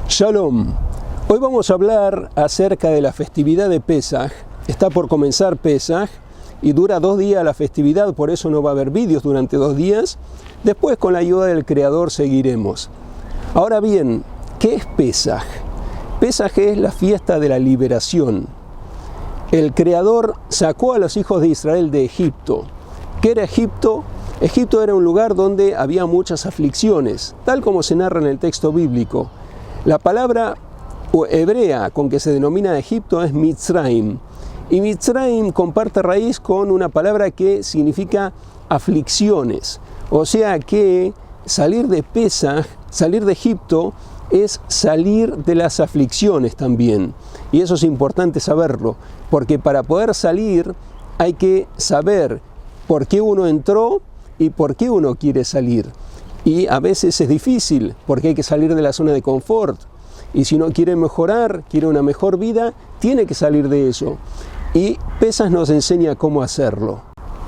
Shalom. Hoy vamos a hablar acerca de la festividad de Pesaj. Está por comenzar Pesaj y dura 2 días la festividad, por eso no va a haber vídeos durante 2 días. Después, con la ayuda del Creador, seguiremos. Ahora bien, ¿qué es Pesaj? Pesaj es la fiesta de la liberación. El Creador sacó a los hijos de Israel de Egipto. ¿Qué era Egipto? Egipto era un lugar donde había muchas aflicciones, tal como se narra en el texto bíblico. La palabra hebrea con que se denomina Egipto es Mitzrayim. Y Mitzrayim comparte raíz con una palabra que significa aflicciones. O sea que salir de Pesaj, salir de Egipto, es salir de las aflicciones también. Y eso es importante saberlo, porque para poder salir hay que saber por qué uno entró y por qué uno quiere salir. Y a veces es difícil, porque hay que salir de la zona de confort. Y si uno quiere mejorar, quiere una mejor vida, tiene que salir de eso. Y Pesaj nos enseña cómo hacerlo.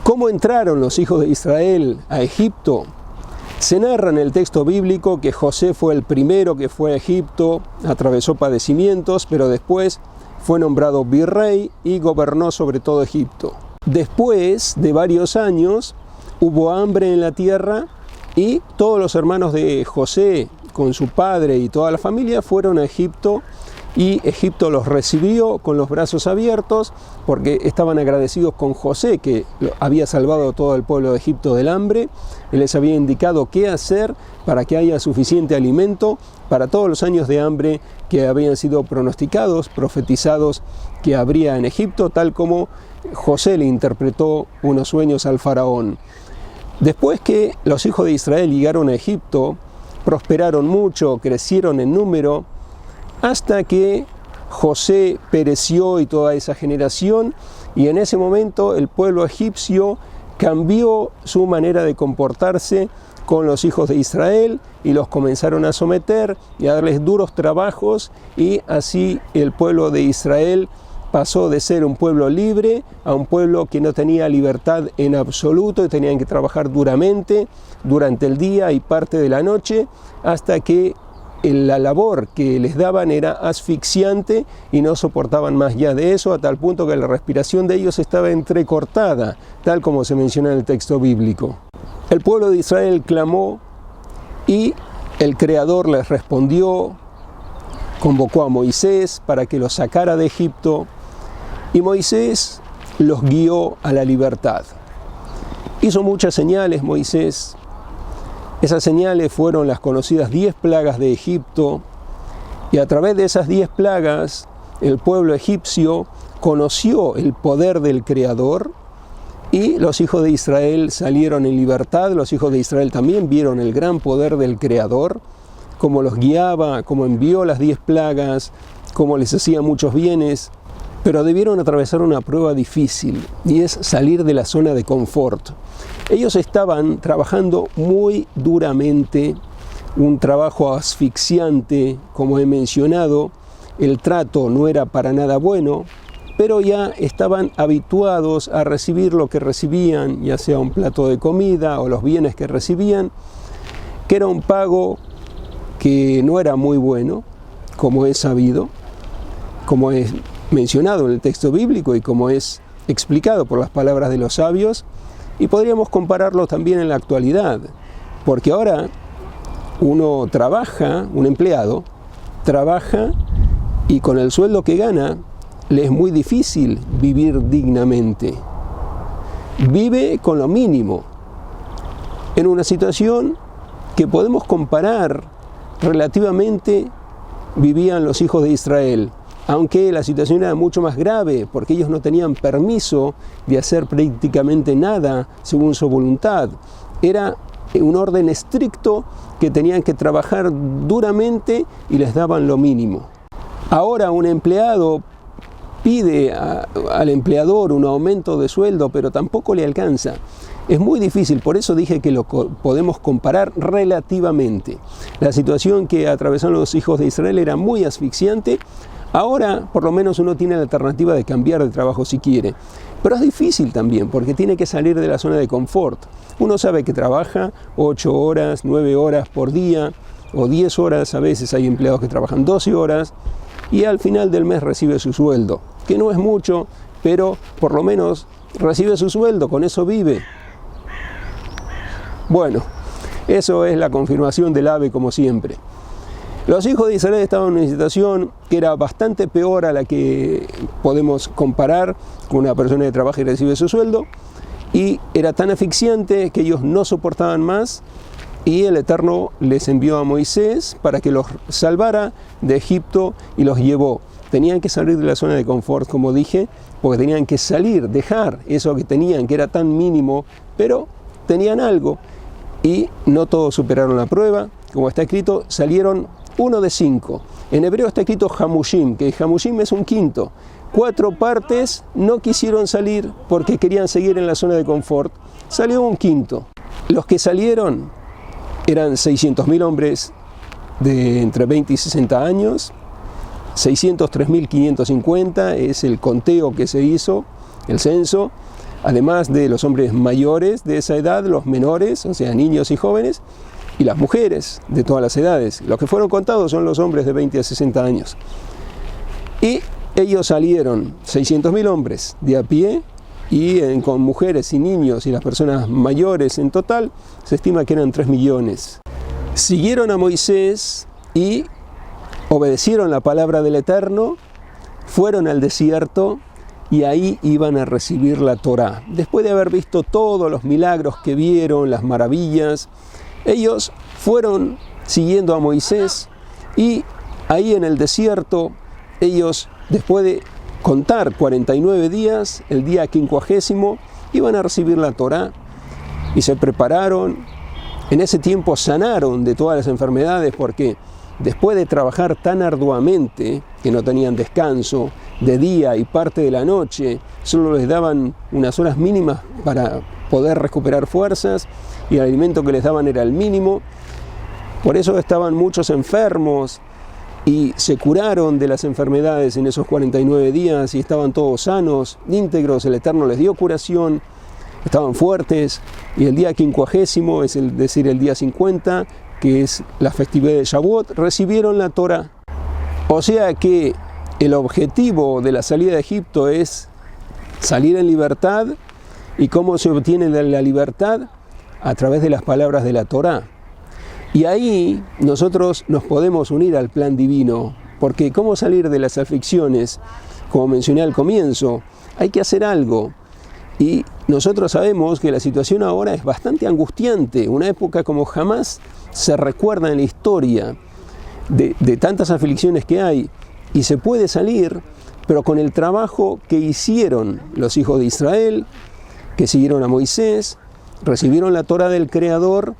¿Cómo entraron los hijos de Israel a Egipto? Se narra en el texto bíblico que José fue el primero que fue a Egipto, atravesó padecimientos, pero después fue nombrado virrey y gobernó sobre todo Egipto. Después de varios años, hubo hambre en la tierra y todos los hermanos de José, con su padre y toda la familia, fueron a Egipto y Egipto los recibió con los brazos abiertos porque estaban agradecidos con José, que había salvado a todo el pueblo de Egipto del hambre. Él les había indicado qué hacer para que haya suficiente alimento para todos los años de hambre que habían sido pronosticados, profetizados que habría en Egipto, tal como José le interpretó unos sueños al faraón. Después que los hijos de Israel llegaron a Egipto, prosperaron mucho, crecieron en número, hasta que José pereció y toda esa generación, y en ese momento el pueblo egipcio cambió su manera de comportarse con los hijos de Israel y los comenzaron a someter y a darles duros trabajos, y así el pueblo de Israel pasó de ser un pueblo libre a un pueblo que no tenía libertad en absoluto y tenían que trabajar duramente durante el día y parte de la noche, hasta que la labor que les daban era asfixiante y no soportaban más ya de eso, a tal punto que la respiración de ellos estaba entrecortada, tal como se menciona en el texto bíblico. El pueblo de Israel clamó y el Creador les respondió, convocó a Moisés para que los sacara de Egipto, y Moisés los guió a la libertad. Hizo muchas señales Moisés. Esas señales fueron las conocidas 10 plagas de Egipto, y a través de esas 10 plagas el pueblo egipcio conoció el poder del Creador y los hijos de Israel salieron en libertad. Los hijos de Israel también vieron el gran poder del Creador, cómo los guiaba, cómo envió las 10 plagas, cómo les hacía muchos bienes, pero debieron atravesar una prueba difícil, y es salir de la zona de confort. Ellos estaban trabajando muy duramente, un trabajo asfixiante, como he mencionado. El trato no era para nada bueno, pero ya estaban habituados a recibir lo que recibían, ya sea un plato de comida o los bienes que recibían, que era un pago que no era muy bueno, como es sabido, como es mencionado en el texto bíblico y como es explicado por las palabras de los sabios. Y podríamos compararlo también en la actualidad, porque ahora uno trabaja, un empleado trabaja, y con el sueldo que gana le es muy difícil vivir dignamente. Vive con lo mínimo, en una situación que podemos comparar relativamente vivían los hijos de Israel, aunque la situación era mucho más grave, porque ellos no tenían permiso de hacer prácticamente nada según su voluntad. Era un orden estricto que tenían que trabajar duramente y les daban lo mínimo. Ahora un empleado pide al empleador un aumento de sueldo, pero tampoco le alcanza. Es muy difícil, por eso dije que lo podemos comparar relativamente. La situación que atravesaron los hijos de Israel era muy asfixiante. Ahora, por lo menos, uno tiene la alternativa de cambiar de trabajo si quiere. Pero es difícil también, porque tiene que salir de la zona de confort. Uno sabe que trabaja 8 horas, 9 horas por día, o 10 horas, a veces hay empleados que trabajan 12 horas, y al final del mes recibe su sueldo, que no es mucho, pero por lo menos recibe su sueldo, con eso vive. Bueno, eso es la confirmación del ave como siempre. Los hijos de Israel estaban en una situación que era bastante peor a la que podemos comparar con una persona que trabaja y recibe su sueldo, y era tan asfixiante que ellos no soportaban más, y el Eterno les envió a Moisés para que los salvara de Egipto y los llevó. Tenían que salir de la zona de confort, como dije, porque tenían que salir, dejar eso que tenían, que era tan mínimo, pero tenían algo, y no todos superaron la prueba. Como está escrito, salieron 1 de 5. En hebreo está escrito Hamushim, que Hamushim es un quinto. 4 partes no quisieron salir porque querían seguir en la zona de confort. Salió un quinto. Los que salieron eran 600.000 hombres de entre 20 y 60 años. 603.550 es el conteo que se hizo, el censo. Además de los hombres mayores de esa edad, los menores, o sea, niños y jóvenes, y las mujeres de todas las edades. Los que fueron contados son los hombres de 20 a 60 años. Y ellos salieron, 600.000 hombres de a pie, y con mujeres y niños y las personas mayores en total, se estima que eran 3 millones. Siguieron a Moisés y obedecieron la palabra del Eterno, fueron al desierto y ahí iban a recibir la Torá. Después de haber visto todos los milagros que vieron, las maravillas, ellos fueron siguiendo a Moisés, y ahí en el desierto, ellos, después de contar 49 días, el día 50, iban a recibir la Torá, y se prepararon. En ese tiempo sanaron de todas las enfermedades, porque después de trabajar tan arduamente, que no tenían descanso, de día y parte de la noche, solo les daban unas horas mínimas para poder recuperar fuerzas, y el alimento que les daban era el mínimo. Por eso estaban muchos enfermos, y se curaron de las enfermedades en esos 49 días, y estaban todos sanos, íntegros. El Eterno les dio curación, estaban fuertes, y el día 50, es decir, el día 50, que es la festividad de Shavuot, recibieron la Torá. O sea que el objetivo de la salida de Egipto es salir en libertad. ¿Y cómo se obtiene la libertad? A través de las palabras de la Torá. Y ahí nosotros nos podemos unir al plan divino, porque ¿cómo salir de las aflicciones? Como mencioné al comienzo, hay que hacer algo. Y nosotros sabemos que la situación ahora es bastante angustiante, una época como jamás se recuerda en la historia, de tantas aflicciones que hay, y se puede salir, pero con el trabajo que hicieron los hijos de Israel, que siguieron a Moisés, recibieron la Torá del Creador,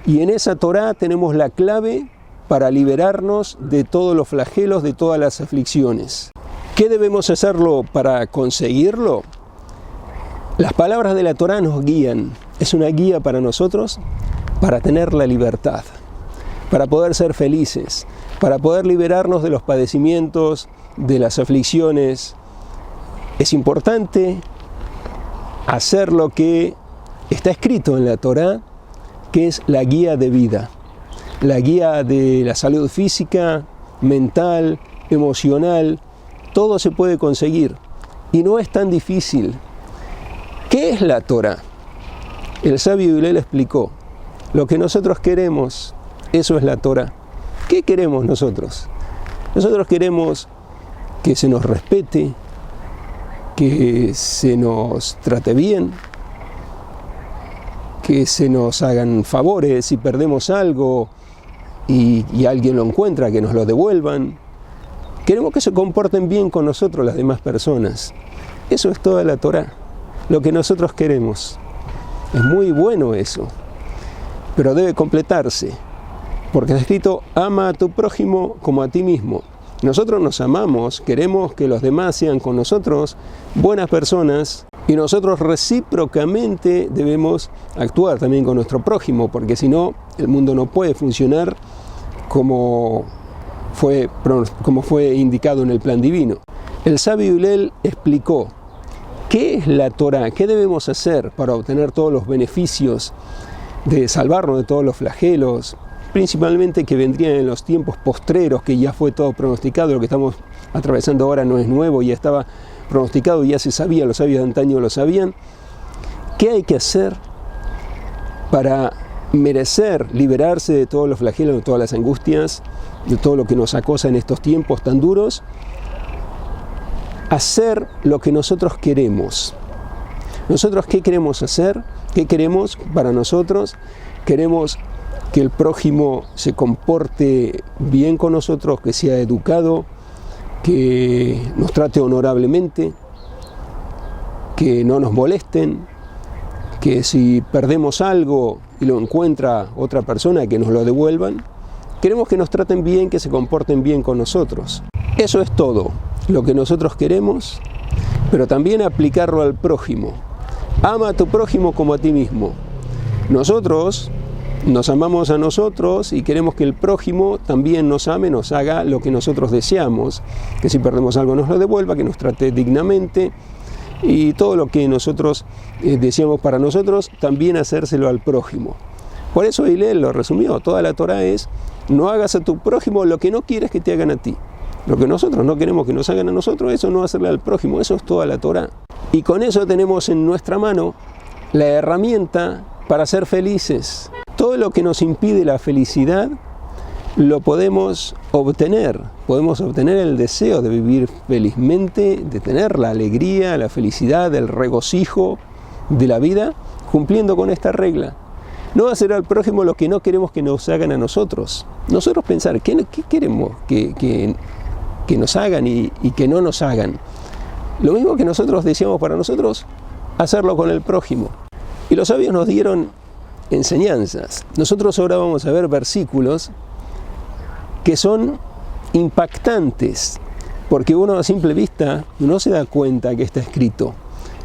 y en esa Torá tenemos la clave para liberarnos de todos los flagelos, de todas las aflicciones. ¿Qué debemos hacerlo para conseguirlo? Las palabras de la Torá nos guían, es una guía para nosotros para tener la libertad, para poder ser felices, para poder liberarnos de los padecimientos, de las aflicciones. Es importante hacer lo que está escrito en la Torá, que es la guía de vida, la guía de la salud física, mental, emocional. Todo se puede conseguir y no es tan difícil. ¿Qué es la Torá? El sabio Hillel explicó: lo que nosotros queremos, eso es la Torá. ¿Qué queremos nosotros? Nosotros queremos que se nos respete, que se nos trate bien, que se nos hagan favores si perdemos algo y alguien lo encuentra, que nos lo devuelvan. Queremos que se comporten bien con nosotros las demás personas. Eso es toda la Torá, lo que nosotros queremos. Es muy bueno eso, pero debe completarse, porque está escrito: ama a tu prójimo como a ti mismo. Nosotros nos amamos, queremos que los demás sean con nosotros buenas personas, y nosotros recíprocamente debemos actuar también con nuestro prójimo, porque si no, el mundo no puede funcionar como fue indicado en el plan divino. El sabio Hillel explicó: ¿qué es la Torá? ¿Qué debemos hacer para obtener todos los beneficios de salvarnos de todos los flagelos, principalmente que vendrían en los tiempos postreros, que ya fue todo pronosticado. Lo que estamos atravesando ahora no es nuevo, ya estaba pronosticado, ya se sabía, los sabios de antaño lo sabían. ¿Qué hay que hacer para merecer liberarse de todos los flagelos, de todas las angustias, de todo lo que nos acosa en estos tiempos tan duros? Hacer lo que nosotros queremos. ¿Nosotros qué queremos hacer? ¿Qué queremos para nosotros? Queremos que el prójimo se comporte bien con nosotros, que sea educado, que nos trate honorablemente, que no nos molesten, que si perdemos algo y lo encuentra otra persona, que nos lo devuelvan. Queremos que nos traten bien, que se comporten bien con nosotros. Eso es todo lo que nosotros queremos, pero también aplicarlo al prójimo. Ama a tu prójimo como a ti mismo. Nosotros nos amamos a nosotros y queremos que el prójimo también nos ame, nos haga lo que nosotros deseamos, que si perdemos algo nos lo devuelva, que nos trate dignamente, y todo lo que nosotros deseamos para nosotros, también hacérselo al prójimo. Por eso Hillel lo resumió. Toda la Torá es: no hagas a tu prójimo lo que no quieres que te hagan a ti. Lo que nosotros no queremos que nos hagan a nosotros, eso no hacerle al prójimo. Eso es toda la Torá. Y con eso tenemos en nuestra mano la herramienta para ser felices. Todo lo que nos impide la felicidad lo podemos obtener. Podemos obtener el deseo de vivir felizmente, de tener la alegría, la felicidad, el regocijo de la vida, cumpliendo con esta regla. No hacer al prójimo lo que no queremos que nos hagan a nosotros. Nosotros pensar, ¿qué queremos que nos hagan y que no nos hagan? Lo mismo que nosotros deseamos para nosotros, hacerlo con el prójimo. Y los sabios nos dieron enseñanzas. Nosotros ahora vamos a ver versículos que son impactantes, porque uno a simple vista no se da cuenta que está escrito,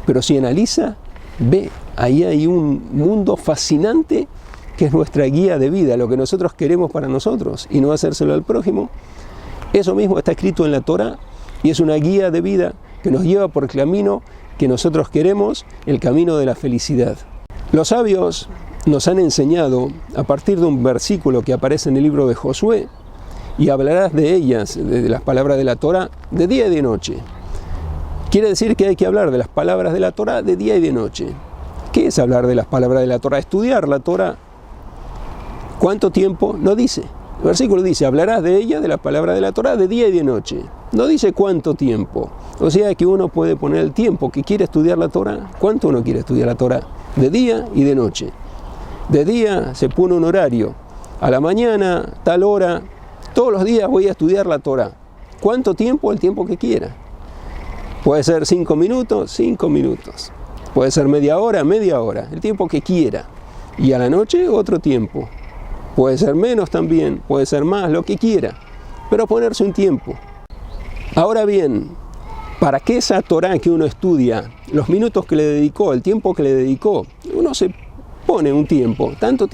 pero si analiza, ve, ahí hay un mundo fascinante que es nuestra guía de vida, lo que nosotros queremos para nosotros y no hacérselo al prójimo. Eso mismo está escrito en la Torá y es una guía de vida que nos lleva por el camino que nosotros queremos, el camino de la felicidad. Los sabios nos han enseñado, a partir de un versículo que aparece en el libro de Josué, y hablarás de ellas, de las palabras de la Torá, de día y de noche. Quiere decir que hay que hablar de las palabras de la Torá de día y de noche. ¿Qué es hablar de las palabras de la Torá? Estudiar la Torá. ¿Cuánto tiempo? No dice. El versículo dice: hablarás de ella, de las palabras de la Torá, de día y de noche. No dice cuánto tiempo. O sea que uno puede poner el tiempo que quiere estudiar la Torá. ¿Cuánto uno quiere estudiar la Torá? De día y de noche. De día se pone un horario. A la mañana, tal hora. Todos los días voy a estudiar la Torá. ¿Cuánto tiempo? El tiempo que quiera. Puede ser 5 minutos, 5 minutos. Puede ser media hora, el tiempo que quiera. Y a la noche otro tiempo. Puede ser menos también, puede ser más, lo que quiera. Pero ponerse un tiempo. Ahora bien, ¿para qué esa Torá que uno estudia, los minutos que le dedicó, el tiempo que le dedicó? Uno se pone un tiempo, tantos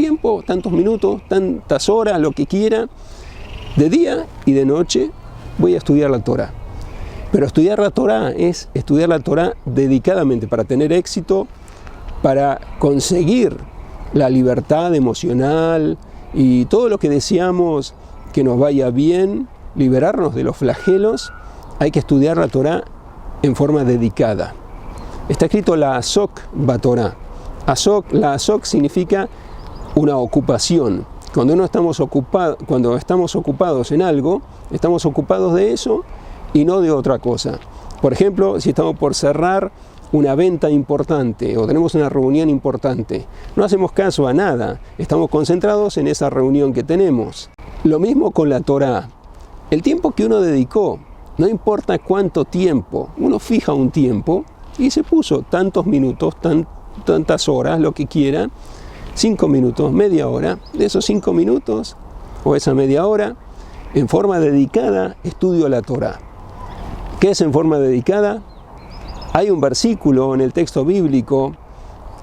minutos, tantas horas, lo que quiera. De día y de noche voy a estudiar la Torá. Pero estudiar la Torá es estudiar la Torá dedicadamente para tener éxito, para conseguir la libertad emocional y todo lo que deseamos que nos vaya bien, liberarnos de los flagelos. Hay que estudiar la Torá en forma dedicada. Está escrito la Asok Batorá. La Asok significa una ocupación. Cuando estamos ocupados en algo, estamos ocupados de eso y no de otra cosa. Por ejemplo, si estamos por cerrar una venta importante o tenemos una reunión importante, no hacemos caso a nada, estamos concentrados en esa reunión que tenemos. Lo mismo con la Torá. El tiempo que uno dedicó, no importa cuánto tiempo, uno fija un tiempo y se puso tantos minutos, tantas horas, lo que quiera, 5 minutos, media hora. De esos 5 minutos o esa media hora, en forma dedicada, estudio la Torá. ¿Qué es en forma dedicada? Hay un versículo en el texto bíblico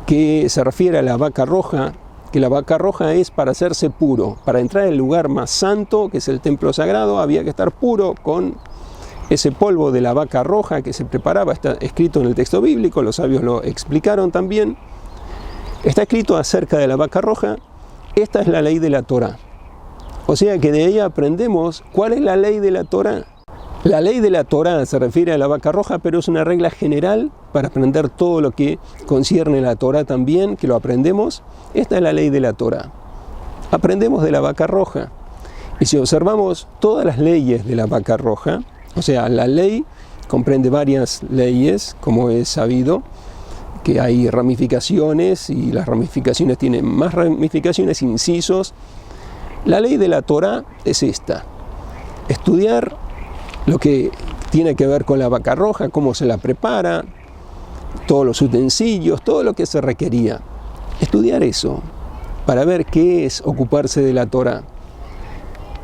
que se refiere a la vaca roja, que la vaca roja es para hacerse puro. Para entrar al lugar más santo, que es el templo sagrado, había que estar puro con ese polvo de la vaca roja que se preparaba. Está escrito en el texto bíblico, los sabios lo explicaron también. Está escrito acerca de la vaca roja: esta es la ley de la Torá. O sea que de ella aprendemos cuál es la ley de la Torá. La ley de la Torá se refiere a la vaca roja, pero es una regla general para aprender todo lo que concierne a la Torá también, que lo aprendemos. Esta es la ley de la Torá. Aprendemos de la vaca roja. Y si observamos todas las leyes de la vaca roja, o sea, la ley comprende varias leyes, como es sabido, que hay ramificaciones y las ramificaciones tienen más ramificaciones, incisos. La ley de la Torá es esta: estudiar lo que tiene que ver con la vaca roja, cómo se la prepara, todos los utensilios, todo lo que se requería. Estudiar eso para ver qué es ocuparse de la Torá.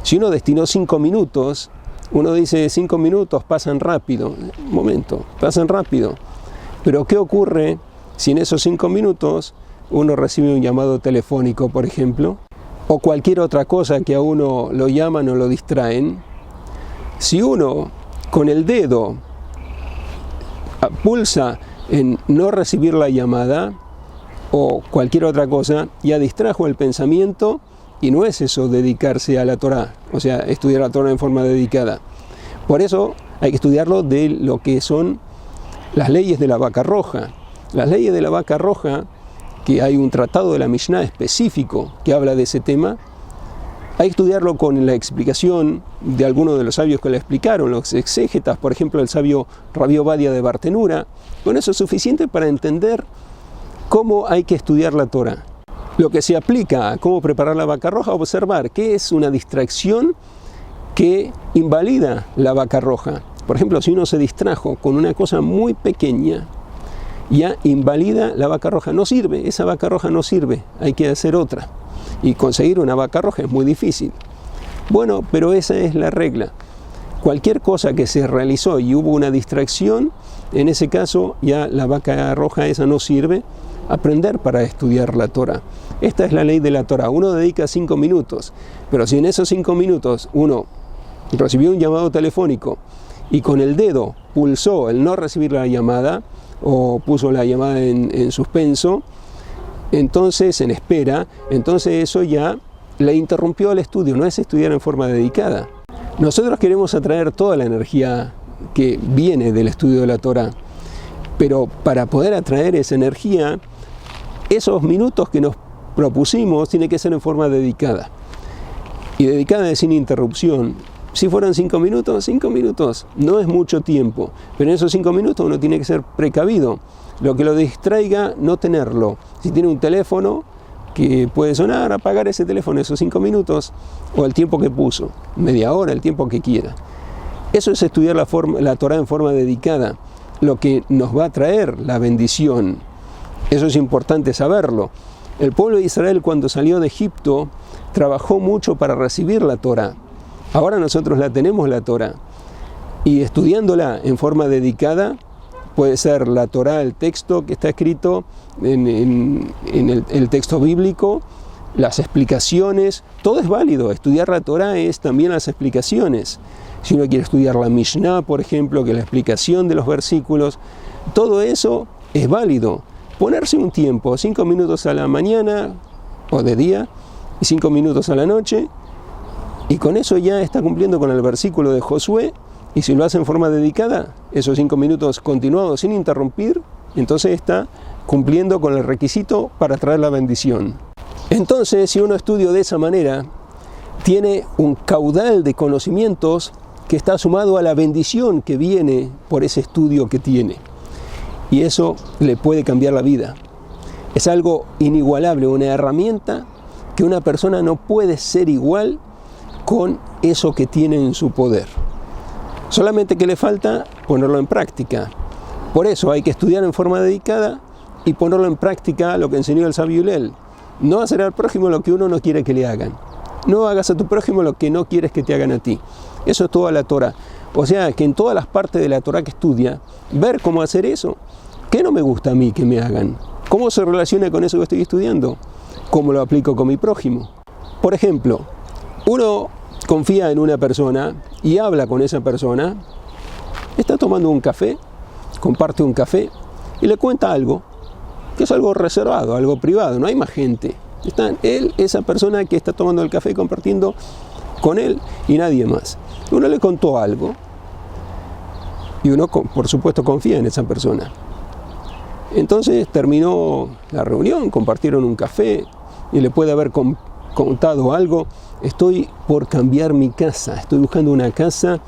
Si uno destinó 5 minutos, uno dice 5 minutos pasan rápido. Un momento, pasan rápido. Pero ¿qué ocurre si en esos 5 minutos uno recibe un llamado telefónico, por ejemplo? O cualquier otra cosa que a uno lo llaman o lo distraen. Si uno con el dedo pulsa en no recibir la llamada o cualquier otra cosa, ya distrajo el pensamiento, y no es eso dedicarse a la Torá, o sea, estudiar la Torá en forma dedicada. Por eso hay que estudiarlo de lo que son las leyes de la vaca roja. Las leyes de la vaca roja, que hay un tratado de la Mishnah específico que habla de ese tema, hay que estudiarlo con la explicación de algunos de los sabios que la explicaron, los exégetas, por ejemplo el sabio Rabbi Ovadia de Bartenura. Con eso es suficiente para entender cómo hay que estudiar la Torá. Lo que se aplica a cómo preparar la vaca roja, observar qué es una distracción que invalida la vaca roja. Por ejemplo, si uno se distrajo con una cosa muy pequeña, ya invalida la vaca roja. No sirve, esa vaca roja no sirve, hay que hacer otra. Y conseguir una vaca roja es muy difícil. Bueno, pero esa es la regla. Cualquier cosa que se realizó y hubo una distracción, en ese caso ya la vaca roja esa no sirve. Aprender para estudiar la Torá. Esta es la ley de la Torá. Uno dedica 5 minutos, pero si en esos 5 minutos uno recibió un llamado telefónico y con el dedo pulsó el no recibir la llamada o puso la llamada en suspenso, entonces en espera, entonces eso ya le interrumpió el estudio, no es estudiar en forma dedicada. Nosotros queremos atraer toda la energía que viene del estudio de la Torá, pero para poder atraer esa energía, esos minutos que nos propusimos tiene que ser en forma dedicada. Y dedicada es sin interrupción. Si fueran 5 minutos, 5 minutos. No es mucho tiempo. Pero en esos 5 minutos uno tiene que ser precavido. Lo que lo distraiga, no tenerlo. Si tiene un teléfono que puede sonar, apagar ese teléfono esos 5 minutos o el tiempo que puso. Media hora, el tiempo que quiera. Eso es estudiar la Torá en forma dedicada. Lo que nos va a traer la bendición. Eso es importante saberlo. El pueblo de Israel, cuando salió de Egipto, trabajó mucho para recibir la Torá. Ahora nosotros la tenemos, la Torá. Y estudiándola en forma dedicada, puede ser la Torá, el texto que está escrito en el texto bíblico, las explicaciones, todo es válido. Estudiar la Torá es también las explicaciones. Si uno quiere estudiar la Mishnah, por ejemplo, que es la explicación de los versículos, todo eso es válido. Ponerse un tiempo, 5 minutos a la mañana o de día y 5 minutos a la noche, y con eso ya está cumpliendo con el versículo de Josué. Y si lo hace en forma dedicada, esos 5 minutos continuados sin interrumpir, entonces está cumpliendo con el requisito para traer la bendición. Entonces, si uno estudia de esa manera, tiene un caudal de conocimientos que está sumado a la bendición que viene por ese estudio que tiene. Y eso le puede cambiar la vida. Es algo inigualable, una herramienta que una persona no puede ser igual con eso que tiene en su poder. Solamente que le falta ponerlo en práctica. Por eso hay que estudiar en forma dedicada y ponerlo en práctica, lo que enseñó el sabio Hillel. No hacer al prójimo lo que uno no quiere que le hagan. No hagas a tu prójimo lo que no quieres que te hagan a ti. Eso es toda la Torá. O sea, que en todas las partes de la Torá que estudia, ver cómo hacer eso. ¿Qué no me gusta a mí que me hagan? ¿Cómo se relaciona con eso que estoy estudiando? ¿Cómo lo aplico con mi prójimo? Por ejemplo, uno confía en una persona y habla con esa persona, está tomando un café, comparte un café y le cuenta algo, que es algo reservado, algo privado, no hay más gente. Está él, esa persona que está tomando el café y compartiendo, con él y nadie más. Uno le contó algo y uno, por supuesto, confía en esa persona. Entonces terminó la reunión, compartieron un café y le puede haber contado algo. Estoy por cambiar mi casa, estoy buscando una casa,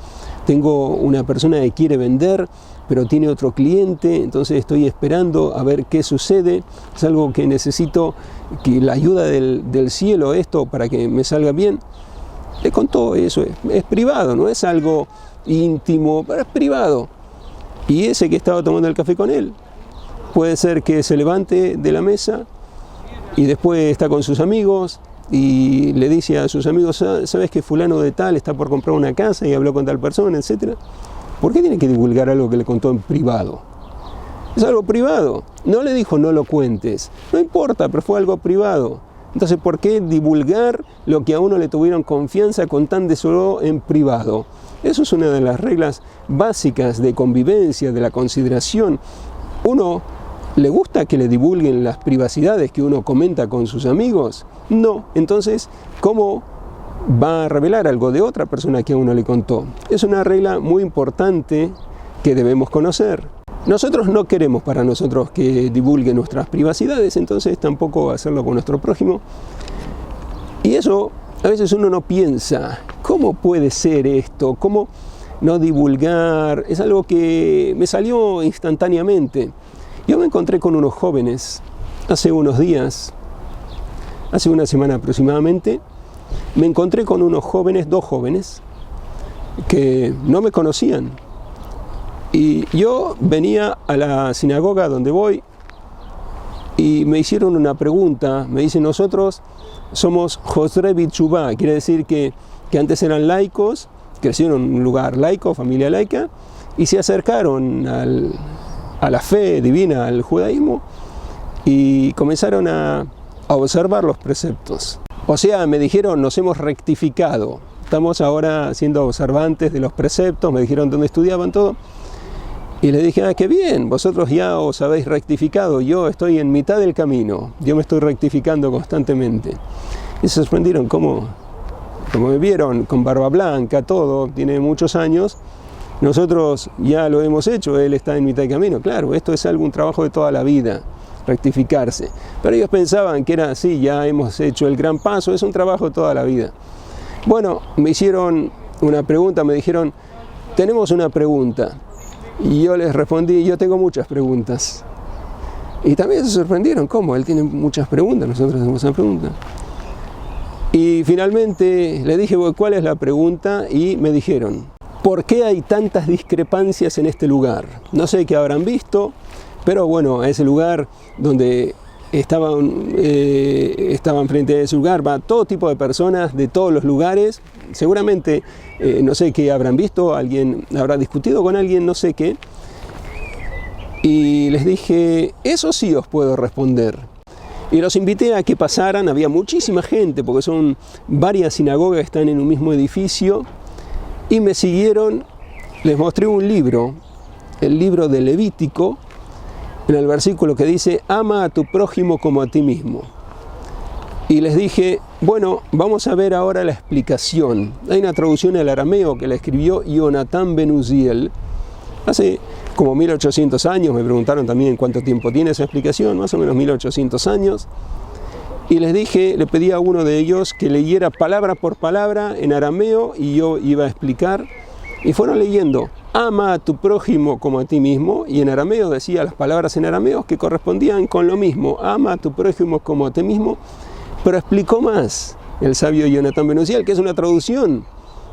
tengo una persona que quiere vender, pero tiene otro cliente, entonces estoy esperando a ver qué sucede. Es algo que necesito, que la ayuda del cielo, esto, para que me salga bien. Le contó eso, es privado, no es algo íntimo, pero es privado. Y ese que estaba tomando el café con él, puede ser que se levante de la mesa y después está con sus amigos y le dice a sus amigos, ¿sabes que fulano de tal está por comprar una casa y habló con tal persona, etcétera? ¿Por qué tiene que divulgar algo que le contó en privado? Es algo privado. No le dijo no lo cuentes. No importa, pero fue algo privado. Entonces, ¿por qué divulgar lo que a uno le tuvieron confianza contándoselo en privado? Eso es una de las reglas básicas de convivencia, de la consideración. Uno ¿le gusta que le divulguen las privacidades que uno comenta con sus amigos? No. Entonces, ¿cómo va a revelar algo de otra persona que a uno le contó? Es una regla muy importante que debemos conocer. Nosotros no queremos para nosotros que divulguen nuestras privacidades, entonces tampoco hacerlo con nuestro prójimo. Y eso, a veces uno no piensa, ¿cómo puede ser esto? ¿Cómo no divulgar? Es algo que me salió instantáneamente. Yo me encontré con unos jóvenes hace unos días, hace una semana aproximadamente. Me encontré con unos jóvenes, dos jóvenes, que no me conocían. Y yo venía a la sinagoga donde voy y me hicieron una pregunta. Me dicen, nosotros somos Josre Bitshuvá, quiere decir que antes eran laicos, crecieron en un lugar laico, familia laica, y se acercaron a la fe divina, al judaísmo, y comenzaron a observar los preceptos. O sea, me dijeron, nos hemos rectificado, estamos ahora siendo observantes de los preceptos, me dijeron dónde estudiaban todo, y les dije, qué bien, vosotros ya os habéis rectificado, yo estoy en mitad del camino, yo me estoy rectificando constantemente. Y se sorprendieron, como me vieron con barba blanca, todo, tiene muchos años, nosotros ya lo hemos hecho, él está en mitad del camino. Claro, esto es un trabajo de toda la vida, rectificarse. Pero ellos pensaban que era así, ya hemos hecho el gran paso, es un trabajo de toda la vida. Bueno, me hicieron una pregunta, me dijeron, tenemos una pregunta. Y yo les respondí, yo tengo muchas preguntas. Y también se sorprendieron, ¿cómo? Él tiene muchas preguntas, nosotros tenemos una pregunta. Y finalmente le dije, ¿cuál es la pregunta? Y me dijeron, ¿por qué hay tantas discrepancias en este lugar? No sé qué habrán visto, pero bueno, a ese lugar donde estaban frente a ese lugar, va todo tipo de personas de todos los lugares. Seguramente, no sé qué habrán visto, alguien habrá discutido con alguien, no sé qué. Y les dije, eso sí os puedo responder. Y los invité a que pasaran, había muchísima gente, porque son varias sinagogas que están en un mismo edificio. Y me siguieron, les mostré un libro, el libro de Levítico, en el versículo que dice, ama a tu prójimo como a ti mismo. Y les dije, bueno, vamos a ver ahora la explicación. Hay una traducción al arameo que la escribió Jonathan Ben Uziel. Hace como 1800 años, me preguntaron también cuánto tiempo tiene esa explicación, más o menos 1800 años. Y les dije, le pedí a uno de ellos que leyera palabra por palabra en arameo y yo iba a explicar. Y fueron leyendo, ama a tu prójimo como a ti mismo. Y en arameo decía las palabras en arameo que correspondían con lo mismo, ama a tu prójimo como a ti mismo. Pero explicó más el sabio Jonathan Ben Uziel, que es una traducción.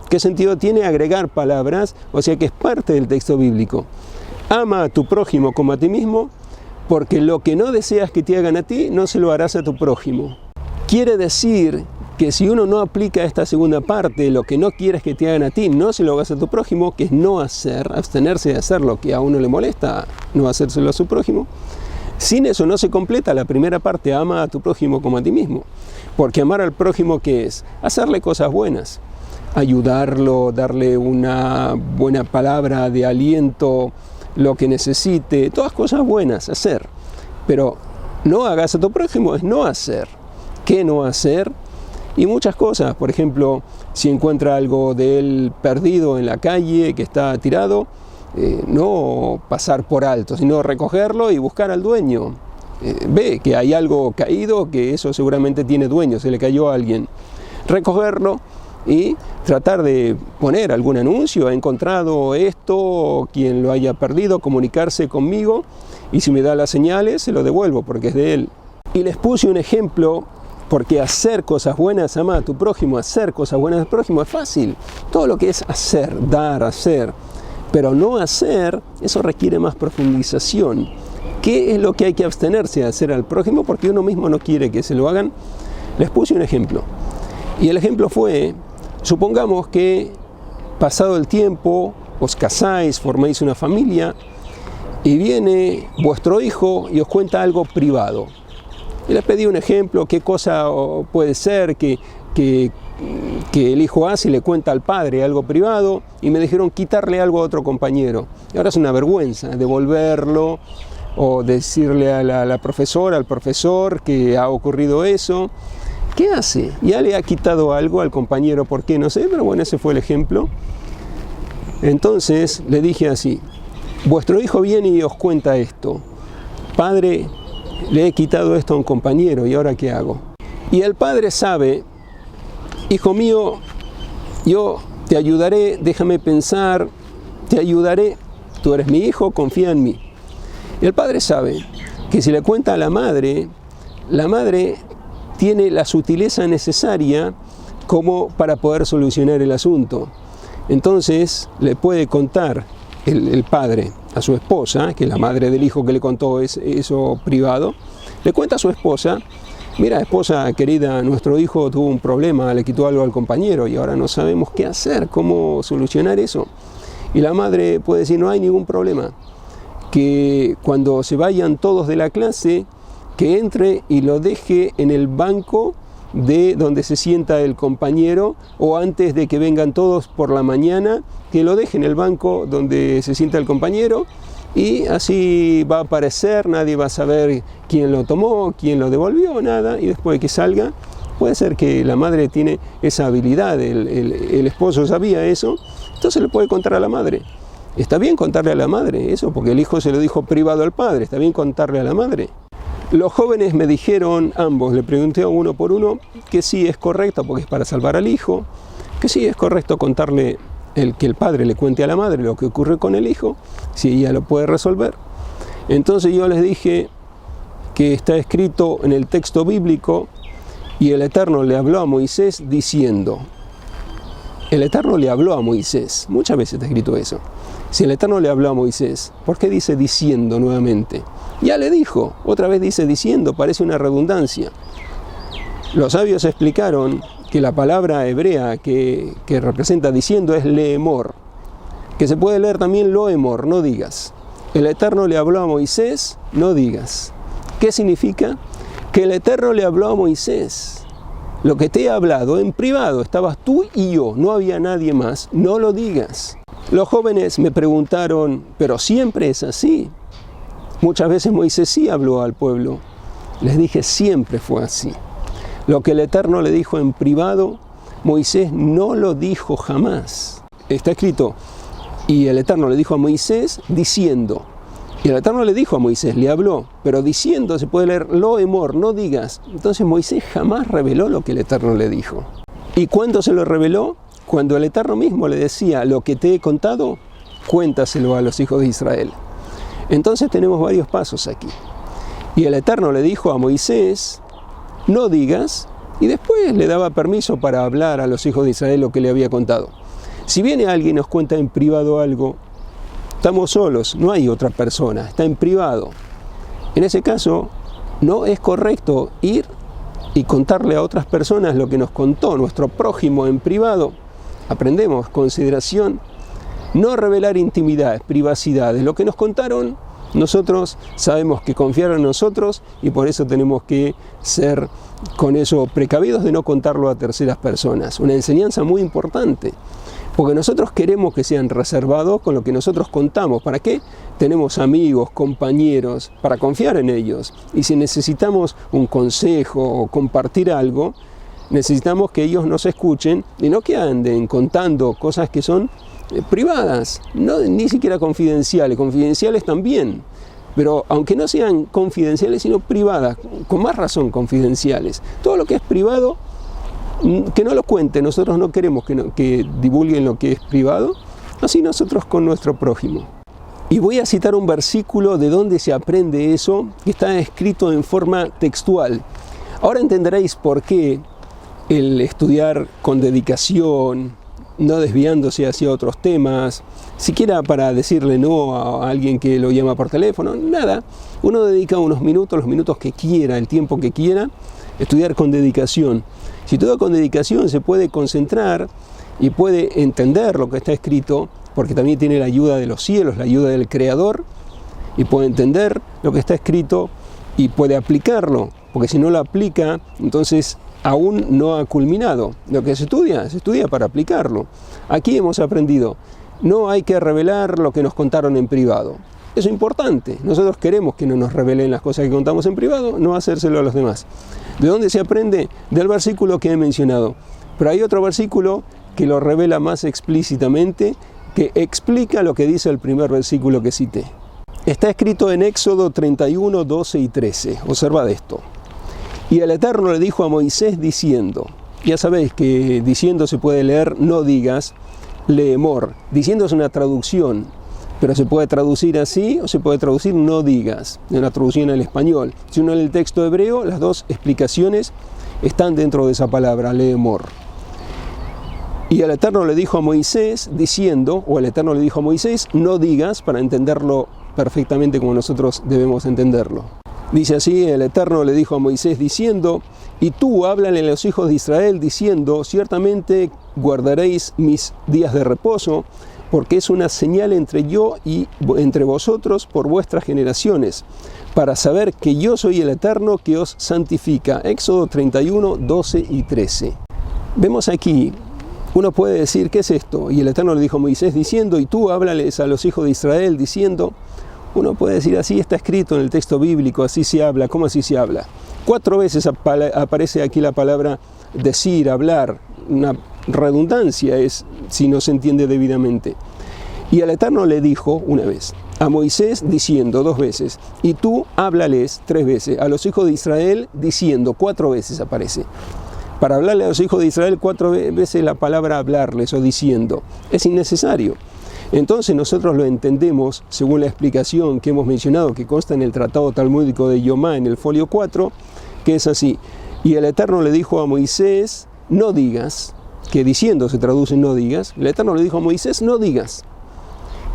¿Qué sentido tiene agregar palabras? O sea que es parte del texto bíblico. Ama a tu prójimo como a ti mismo, porque lo que no deseas que te hagan a ti, no se lo harás a tu prójimo. Quiere decir que si uno no aplica esta segunda parte, lo que no quieres que te hagan a ti, no se lo hagas a tu prójimo, que es no hacer, abstenerse de hacer lo que a uno le molesta, no hacérselo a su prójimo. Sin eso no se completa la primera parte, ama a tu prójimo como a ti mismo. Porque amar al prójimo, ¿qué es? Hacerle cosas buenas, ayudarlo, darle una buena palabra de aliento, lo que necesite, todas cosas buenas, hacer. Pero no hagas a tu prójimo es no hacer. ¿Qué no hacer? Y muchas cosas, por ejemplo, si encuentra algo de él perdido en la calle, que está tirado, no pasar por alto, sino recogerlo y buscar al dueño. Ve que hay algo caído, que eso seguramente tiene dueño, se le cayó a alguien. Recogerlo y tratar de poner algún anuncio, he encontrado esto, quien lo haya perdido, comunicarse conmigo, y si me da las señales se lo devuelvo porque es de él. Y les puse un ejemplo, porque hacer cosas buenas, ama a tu prójimo, hacer cosas buenas al prójimo es fácil. Todo lo que es hacer, dar, hacer, pero no hacer, eso requiere más profundización. ¿Qué es lo que hay que abstenerse de hacer al prójimo? Porque uno mismo no quiere que se lo hagan. Les puse un ejemplo. Y el ejemplo fue, supongamos que pasado el tiempo, os casáis, formáis una familia, y viene vuestro hijo y os cuenta algo privado. Y les pedí un ejemplo, qué cosa puede ser que el hijo hace y le cuenta al padre algo privado, y me dijeron quitarle algo a otro compañero. Y ahora es una vergüenza devolverlo, o decirle a la profesora, al profesor que ha ocurrido eso. ¿Qué hace? Ya le ha quitado algo al compañero, ¿por qué? No sé, pero bueno, ese fue el ejemplo. Entonces le dije así, vuestro hijo viene y os cuenta esto. Padre, le he quitado esto a un compañero, ¿y ahora qué hago? Y el padre sabe, hijo mío, yo te ayudaré, déjame pensar, te ayudaré, tú eres mi hijo, confía en mí. Y el padre sabe que si le cuenta a la madre tiene la sutileza necesaria como para poder solucionar el asunto. Entonces le puede contar el padre a su esposa, que es la madre del hijo que le contó eso privado, le cuenta a su esposa, mira esposa querida, nuestro hijo tuvo un problema, le quitó algo al compañero y ahora no sabemos qué hacer, cómo solucionar eso. Y la madre puede decir, no hay ningún problema, que cuando se vayan todos de la clase, que entre y lo deje en el banco de donde se sienta el compañero, o antes de que vengan todos por la mañana, que lo deje en el banco donde se sienta el compañero, y así va a aparecer, nadie va a saber quién lo tomó, quién lo devolvió, nada, y después de que salga, puede ser que la madre tiene esa habilidad, el esposo sabía eso, entonces le puede contar a la madre. Está bien contarle a la madre eso, porque el hijo se lo dijo privado al padre, está bien contarle a la madre. Los jóvenes me dijeron, ambos, le pregunté a uno por uno, que sí es correcto, porque es para salvar al hijo, que sí es correcto contarle, que el padre le cuente a la madre lo que ocurre con el hijo, si ella lo puede resolver. Entonces yo les dije que está escrito en el texto bíblico, y el Eterno le habló a Moisés diciendo, el Eterno le habló a Moisés, muchas veces está escrito eso. Si el Eterno le habló a Moisés, ¿por qué dice diciendo nuevamente? Ya le dijo, otra vez dice diciendo, parece una redundancia. Los sabios explicaron que la palabra hebrea que representa diciendo es leemor, que se puede leer también loemor, no digas. El Eterno le habló a Moisés, no digas. ¿Qué significa? Que el Eterno le habló a Moisés. Lo que te he hablado en privado, estabas tú y yo, no había nadie más, no lo digas. Los jóvenes me preguntaron, ¿pero siempre es así? Muchas veces Moisés sí habló al pueblo. Les dije, siempre fue así. Lo que el Eterno le dijo en privado, Moisés no lo dijo jamás. Está escrito, y el Eterno le dijo a Moisés diciendo. Y el Eterno le dijo a Moisés, le habló, pero diciendo se puede leer loemor, no digas. Entonces Moisés jamás reveló lo que el Eterno le dijo. ¿Y cuándo se lo reveló? Cuando el Eterno mismo le decía, lo que te he contado, cuéntaselo a los hijos de Israel. Entonces tenemos varios pasos aquí. Y el Eterno le dijo a Moisés, no digas, y después le daba permiso para hablar a los hijos de Israel lo que le había contado. Si viene alguien y nos cuenta en privado algo, estamos solos, no hay otra persona, está en privado. En ese caso, no es correcto ir y contarle a otras personas lo que nos contó nuestro prójimo en privado. Aprendemos consideración, no revelar intimidades, privacidades. Lo que nos contaron, nosotros sabemos que confiaron en nosotros y por eso tenemos que ser con eso precavidos de no contarlo a terceras personas. Una enseñanza muy importante, porque nosotros queremos que sean reservados con lo que nosotros contamos. ¿Para qué? Tenemos amigos, compañeros, para confiar en ellos. Y si necesitamos un consejo o compartir algo, necesitamos que ellos nos escuchen y no que anden contando cosas que son privadas, ni siquiera confidenciales, confidenciales también, pero aunque no sean confidenciales sino privadas, con más razón confidenciales. Todo lo que es privado, que no lo cuente, nosotros no queremos que divulguen lo que es privado, así nosotros con nuestro prójimo. Y voy a citar un versículo de donde se aprende eso, que está escrito en forma textual. Ahora entenderéis por qué el estudiar con dedicación, no desviándose hacia otros temas, siquiera para decirle no a alguien que lo llama por teléfono, nada. Uno dedica unos minutos, los minutos que quiera, el tiempo que quiera, estudiar con dedicación. Si todo con dedicación se puede concentrar y puede entender lo que está escrito, porque también tiene la ayuda de los cielos, la ayuda del Creador, y puede entender lo que está escrito y puede aplicarlo, porque si no lo aplica, entonces aún no ha culminado. Lo que se estudia para aplicarlo. Aquí hemos aprendido, no hay que revelar lo que nos contaron en privado. Eso es importante. Nosotros queremos que no nos revelen las cosas que contamos en privado, no hacérselo a los demás. ¿De dónde se aprende? Del versículo que he mencionado. Pero hay otro versículo que lo revela más explícitamente, que explica lo que dice el primer versículo que cité. Está escrito en Éxodo 31, 12 y 13. Observad esto. Y el Eterno le dijo a Moisés diciendo, ya sabéis que diciendo se puede leer no digas, leemor. Diciendo es una traducción, pero se puede traducir así o se puede traducir no digas, en una traducción al español. Si uno lee el texto hebreo, las dos explicaciones están dentro de esa palabra, leemor. Y el Eterno le dijo a Moisés diciendo, o el Eterno le dijo a Moisés, no digas, para entenderlo perfectamente como nosotros debemos entenderlo. Dice así, el Eterno le dijo a Moisés diciendo, y tú háblale a los hijos de Israel diciendo, ciertamente guardaréis mis días de reposo, porque es una señal entre yo y entre vosotros por vuestras generaciones, para saber que yo soy el Eterno que os santifica. Éxodo 31, 12 y 13. Vemos aquí, uno puede decir, ¿qué es esto? Y el Eterno le dijo a Moisés diciendo, y tú háblales a los hijos de Israel diciendo. Uno puede decir, así está escrito en el texto bíblico, así se habla. ¿Cómo así se habla? 4 veces aparece aquí la palabra decir, hablar. Una redundancia es si no se entiende debidamente. Y el Eterno le dijo una vez, a Moisés diciendo 2 veces, y tú háblales 3 veces, a los hijos de Israel diciendo, 4 veces aparece. Para hablarle a los hijos de Israel 4 veces la palabra hablarles o diciendo, es innecesario. Entonces nosotros lo entendemos según la explicación que hemos mencionado, que consta en el Tratado Talmúdico de Yomá, en el folio 4, que es así. Y el Eterno le dijo a Moisés, no digas, que diciendo se traduce no digas, el Eterno le dijo a Moisés, no digas.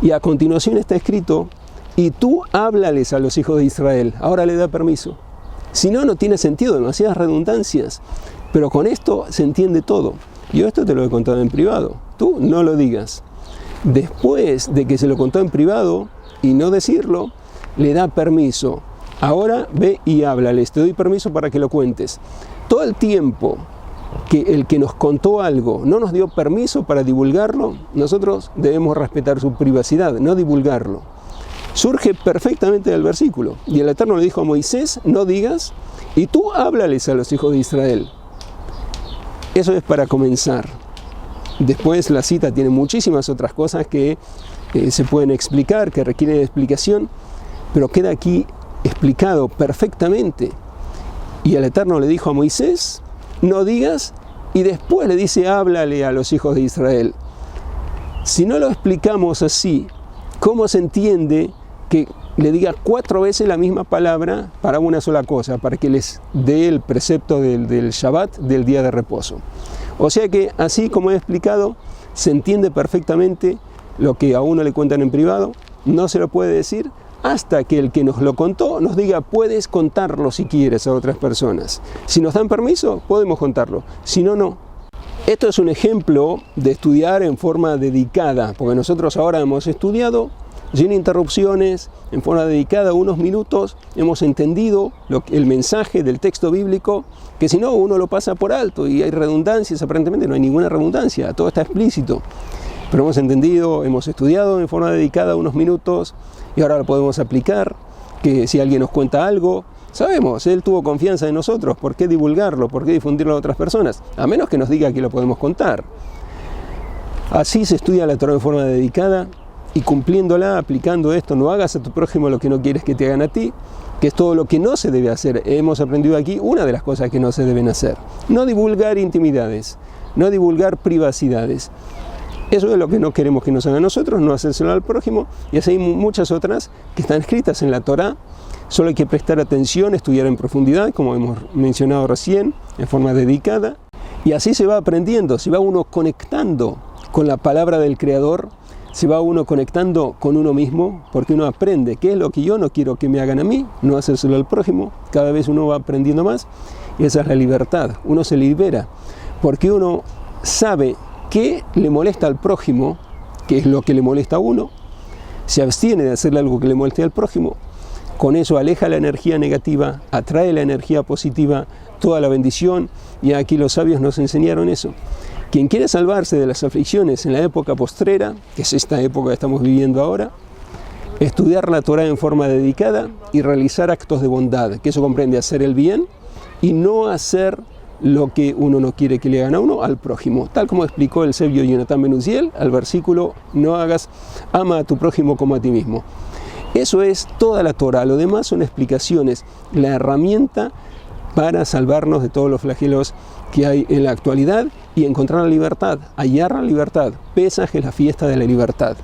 Y a continuación está escrito, y tú háblales a los hijos de Israel. Ahora le da permiso. Si no, no tiene sentido, demasiadas redundancias. Pero con esto se entiende todo. Yo esto te lo he contado en privado, tú no lo digas. Después de que se lo contó en privado y no decirlo, le da permiso. Ahora ve y háblales, te doy permiso para que lo cuentes. Todo el tiempo que el que nos contó algo no nos dio permiso para divulgarlo, nosotros debemos respetar su privacidad, no divulgarlo. Surge perfectamente del versículo. Y el Eterno le dijo a Moisés, no digas, y tú háblales a los hijos de Israel. Eso es para comenzar. Después la cita tiene muchísimas otras cosas que se pueden explicar, que requieren explicación, pero queda aquí explicado perfectamente. Y el Eterno le dijo a Moisés, no digas, y después le dice, háblale a los hijos de Israel. Si no lo explicamos así, ¿cómo se entiende que le diga 4 veces la misma palabra para una sola cosa, para que les dé el precepto del Shabbat, del día de reposo? O sea que, así como he explicado, se entiende perfectamente lo que a uno le cuentan en privado, no se lo puede decir hasta que el que nos lo contó nos diga, puedes contarlo si quieres a otras personas. Si nos dan permiso, podemos contarlo, si no, no. Esto es un ejemplo de estudiar en forma dedicada, porque nosotros ahora hemos estudiado sin interrupciones, en forma dedicada, unos minutos, hemos entendido el mensaje del texto bíblico, que si no uno lo pasa por alto y hay redundancias, aparentemente no hay ninguna redundancia, todo está explícito. Pero hemos entendido, hemos estudiado en forma dedicada unos minutos y ahora lo podemos aplicar, que si alguien nos cuenta algo, Sabemos, Él tuvo confianza en nosotros. ¿Por qué divulgarlo? ¿Por qué difundirlo a otras personas? A menos que nos diga que lo podemos contar. Así se estudia la Torá en forma dedicada y cumpliéndola, aplicando esto, no hagas a tu prójimo lo que no quieres que te hagan a ti, que es todo lo que no se debe hacer. Hemos aprendido aquí una de las cosas que no se deben hacer. No divulgar intimidades, no divulgar privacidades. Eso es lo que no queremos que nos hagan a nosotros, no hacérselo al prójimo, y así hay muchas otras que están escritas en la Torá. Solo hay que prestar atención, estudiar en profundidad, como hemos mencionado recién, en forma dedicada, y así se va aprendiendo, se va uno conectando con la palabra del Creador, se va uno conectando con uno mismo, porque uno aprende qué es lo que yo no quiero que me hagan a mí, no hacérselo al prójimo. Cada vez uno va aprendiendo más, y esa es la libertad. Uno se libera, porque uno sabe qué le molesta al prójimo, qué es lo que le molesta a uno, se abstiene de hacerle algo que le moleste al prójimo. Con eso aleja la energía negativa, atrae la energía positiva, toda la bendición, y aquí los sabios nos enseñaron eso. Quien quiere salvarse de las aflicciones en la época postrera, que es esta época que estamos viviendo ahora, estudiar la Torá en forma dedicada y realizar actos de bondad, que eso comprende hacer el bien y no hacer lo que uno no quiere que le hagan a uno, al prójimo. Tal como explicó el sabio Jonathan Ben Uziel al versículo, no hagas, ama a tu prójimo como a ti mismo. Eso es toda la Torá, lo demás son explicaciones, la herramienta para salvarnos de todos los flagelos que hay en la actualidad y encontrar la libertad, hallar la libertad. Pesaj es la fiesta de la libertad.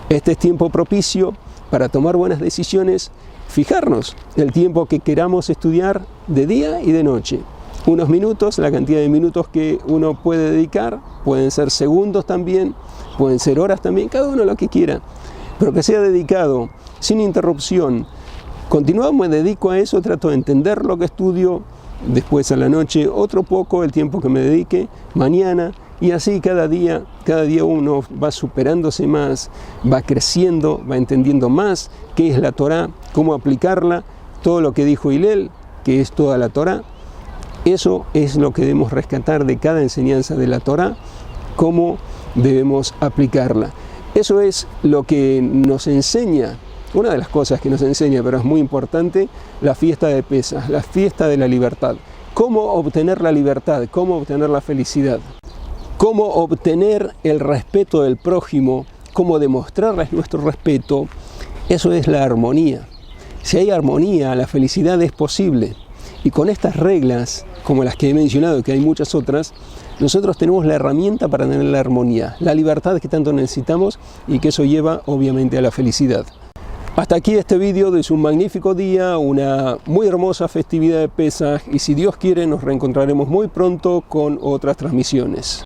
Este es tiempo propicio para tomar buenas decisiones, fijarnos el tiempo que queramos estudiar de día y de noche. Unos minutos, la cantidad de minutos que uno puede dedicar, pueden ser segundos también, pueden ser horas también, cada uno lo que quiera, pero que sea dedicado, sin interrupción. Continuado me dedico a eso, trato de entender lo que estudio, después a la noche otro poco, el tiempo que me dedique, mañana, y así cada día uno va superándose más, va creciendo, va entendiendo más qué es la Torá, cómo aplicarla, todo lo que dijo Hillel, que es toda la Torá. Eso es lo que debemos rescatar de cada enseñanza de la Torá, cómo debemos aplicarla. Eso es lo que nos enseña, una de las cosas que nos enseña, pero es muy importante, la fiesta de Pesaj, la fiesta de la libertad. Cómo obtener la libertad, cómo obtener la felicidad, cómo obtener el respeto del prójimo, cómo demostrarles nuestro respeto. Eso es la armonía. Si hay armonía, la felicidad es posible. Y con estas reglas, como las que he mencionado, que hay muchas otras, nosotros tenemos la herramienta para tener la armonía, la libertad que tanto necesitamos y que eso lleva obviamente a la felicidad. Hasta aquí este vídeo de un magnífico día, una muy hermosa festividad de Pesaj, y si Dios quiere nos reencontraremos muy pronto con otras transmisiones.